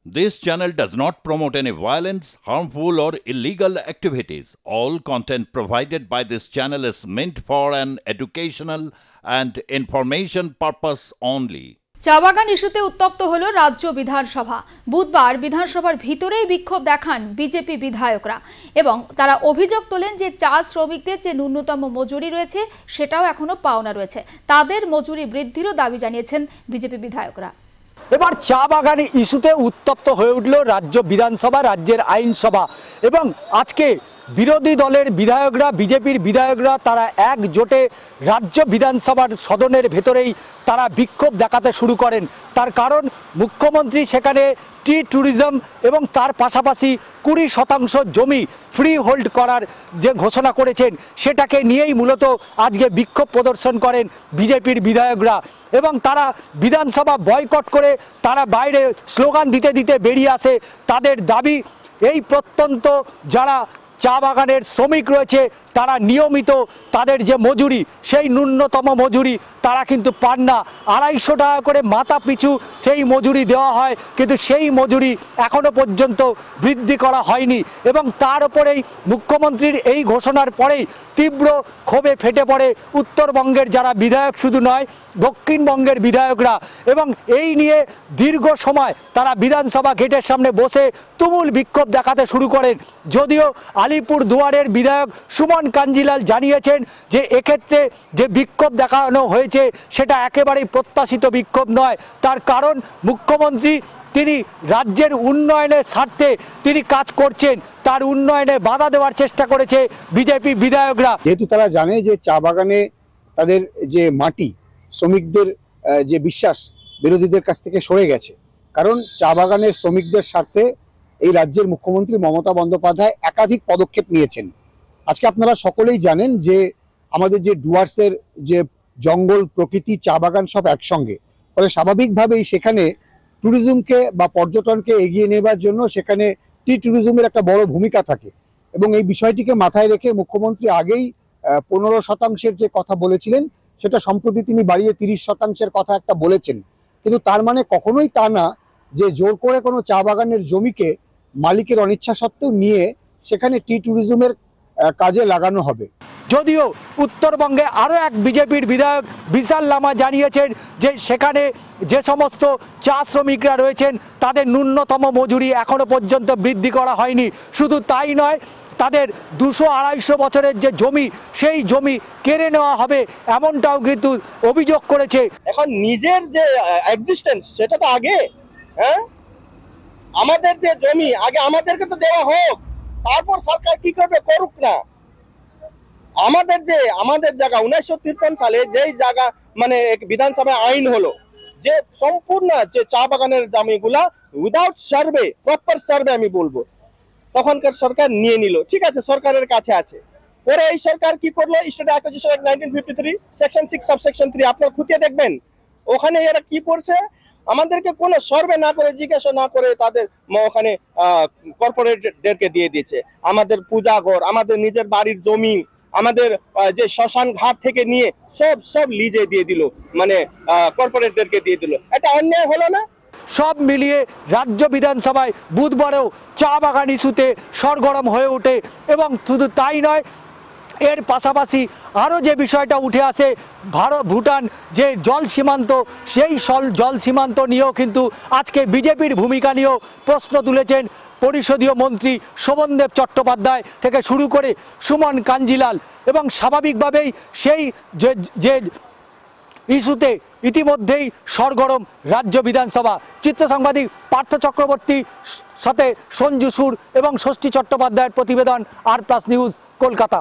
This channel does not promote any violence, harmful, or illegal activities. All content provided by this channel is meant for an educational and information purpose only. চা বাগান ইস্যুতে উত্তপ্ত হলো রাজ্য বিধানসভা। বুধবার বিধানসভার ভিতরেই বিক্ষোভ দেখান বিজেপি বিধায়করা এবং তারা অভিযোগ তোলেন যে চা শ্রমিকদের যে ন্যূনতম মজুরি রয়েছে সেটাও এখনো পাওনা রয়েছে। তাদের মজুরি বৃদ্ধিরও দাবি জানিয়েছেন বিজেপি বিধায়করা। এবার চা বাগান ইস্যুতে উত্তপ্ত হয়ে উঠল রাজ্য বিধানসভা, রাজ্যের আইনসভা এবং আজকে বিরোধী দলের বিধায়করা, বিজেপির বিধায়করা তারা একজোটে রাজ্য বিধানসভার সদনের ভেতরেই তারা বিক্ষোভ দেখাতে শুরু করেন। তার কারণ মুখ্যমন্ত্রী সেখানে টি ট্যুরিজম এবং তার পাশাপাশি 20% জমি ফ্রি হোল্ড করার যে ঘোষণা করেছেন সেটাকে নিয়েই মূলত আজকে বিক্ষোভ প্রদর্শন করেন বিজেপির বিধায়করা এবং তারা বিধানসভা বয়কট করে তারা বাইরে স্লোগান দিতে দিতে বেরিয়ে আসে। তাদের দাবি এই প্রত্যন্ত যারা চা বাগানের শ্রমিক রয়েছে তারা নিয়মিত তাদের যে মজুরি সেই ন্যূনতম মজুরি তারা কিন্তু পান না। 250 টাকা করে মাথা পিছু সেই মজুরি দেওয়া হয়, কিন্তু সেই মজুরি এখনো পর্যন্ত বৃদ্ধি করা হয়নি এবং তার উপরেই মুখ্যমন্ত্রীর এই ঘোষণার পরেই তীব্র ক্ষোভে ফেটে পড়ে উত্তরবঙ্গের যারা বিধায়ক, শুধু নয় দক্ষিণবঙ্গের বিধায়করা এবং এই নিয়ে দীর্ঘ সময় তারা বিধানসভা গেটের সামনে বসে তুমুল বিক্ষোভ দেখাতে শুরু করেন। যদিও আলিপুর দুয়ারের বিধায়ক সুমন কাঞ্জিলাল জানিয়েছেন যে এক্ষেত্রে যে বিক্ষোভ দেখানো হয়েছে সেটা একেবারেই প্রত্যাশিত বিক্ষোভ নয়। তার কারণ মুখ্যমন্ত্রী তিনি রাজ্যের উন্নয়নের স্বার্থে তিনি কাজ করছেন, তার উন্নয়নে বাধা দেওয়ার চেষ্টা করেছে বিজেপি বিধায়করা। যেহেতু তারা জানে যে চা বাগানে তাদের যে মাটি, শ্রমিকদের যে বিশ্বাস বিরোধীদের কাছ থেকে সরে গেছে, কারণ চা বাগানের শ্রমিকদের স্বার্থে এই রাজ্যের মুখ্যমন্ত্রী মমতা বন্দ্যোপাধ্যায় একাধিক পদক্ষেপ নিয়েছেন। আজকে আপনারা সকলেই জানেন যে আমাদের যে ডুয়ার্সের যে জঙ্গল, প্রকৃতি, চা বাগান সব একসঙ্গে, ফলে স্বাভাবিকভাবেই সেখানে ট্যুরিজমকে বা পর্যটনকে এগিয়ে নেবার জন্য সেখানে টি ট্যুরিজমের একটা বড় ভূমিকা থাকে এবং এই বিষয়টিকে মাথায় রেখে মুখ্যমন্ত্রী আগেই 15% যে কথা বলেছিলেন সেটা সম্প্রতি তিনি বাড়িয়ে 30% কথা একটা বলেছেন। কিন্তু তার মানে কখনোই তা না যে জোর করে কোনো চা বাগানের জমিকে মালিকের অনিচ্ছা সত্ত্বেও নিয়ে সেখানে টি ট্যুরিজমের কাজে লাগানো হবে। যদিও উত্তরবঙ্গে আরও এক বিজেপির বিধায়ক বিশাল লামা জানিয়েছেন যে সেখানে যে সমস্ত চা শ্রমিকরা রয়েছেন তাদের ন্যূনতম মজুরি এখনো পর্যন্ত বৃদ্ধি করা হয়নি। শুধু তাই নয়, তাদের 200-250 বছরের যে জমি সেই জমি কেড়ে নেওয়া হবে এমনটাও কিন্তু অভিযোগ করেছে। এখন নিজের যে এক্সিস্টেন্স সেটা তো আগে, হ্যাঁ, আমাদের যে জমি আগে আমাদেরকে তো দেওয়া হোক, তারপর সরকার কি করবে করুক না। আমাদের জায়গা 1953 সালে যেই জায়গা মানে বিধানসভায় আইন হলো যে সম্পূর্ণ যে চা বাগানের জমিগুলা উইদাউট সার্ভে, প্রপার সার্ভে আমি বলবো, তখনকার সরকার নিয়ে নিল, ঠিক আছে, সরকারের কাছে আছে। পরে এই সরকার কি করলো, state acquisition act 1953 section 6 subsection 3 আপনারা খুঁটিয়ে দেখবেন, ওখানে এরা কি করছে, আমাদেরকে কোনো সার্ভে না করে, জিজ্ঞাসা না করে তাদের ওখানে কর্পোরেটদেরকে দিয়ে দিয়েছে। আমাদের পূজা ঘর, আমাদের নিজের বাড়ির জমি, আমাদের যে শ্মশান ঘাট থেকে নিয়ে সব লিজে দিয়ে দিল, মানে কর্পোরেটদেরকে দিয়ে দিল। এটা অন্যায় হলো না? সব মিলিয়ে রাজ্য বিধানসভায় বুধবারেও চা বাগান ইস্যুতে সরগরম হয়ে ওঠে এবং শুধু তাই নয়, এর পাশাপাশি আরও যে বিষয়টা উঠে আসে ভারত ভুটান যে জল সীমান্ত, সেই জল সীমান্ত নিয়েও কিন্তু আজকে বিজেপির ভূমিকা নিয়েও প্রশ্ন তুলেছেন পরিষদীয় মন্ত্রী শোভনদেব চট্টোপাধ্যায় থেকে শুরু করে সুমন কাঞ্জিলাল এবং স্বাভাবিকভাবেই সেই যে ইস্যুতে ইতিমধ্যেই সরগরম রাজ্য বিধানসভা। চিত্র সাংবাদিক পার্থ চক্রবর্তীর সাথে সঞ্জু সুর এবং ষষ্ঠী চট্টোপাধ্যায়ের প্রতিবেদন, আর প্লাস নিউজ, কলকাতা।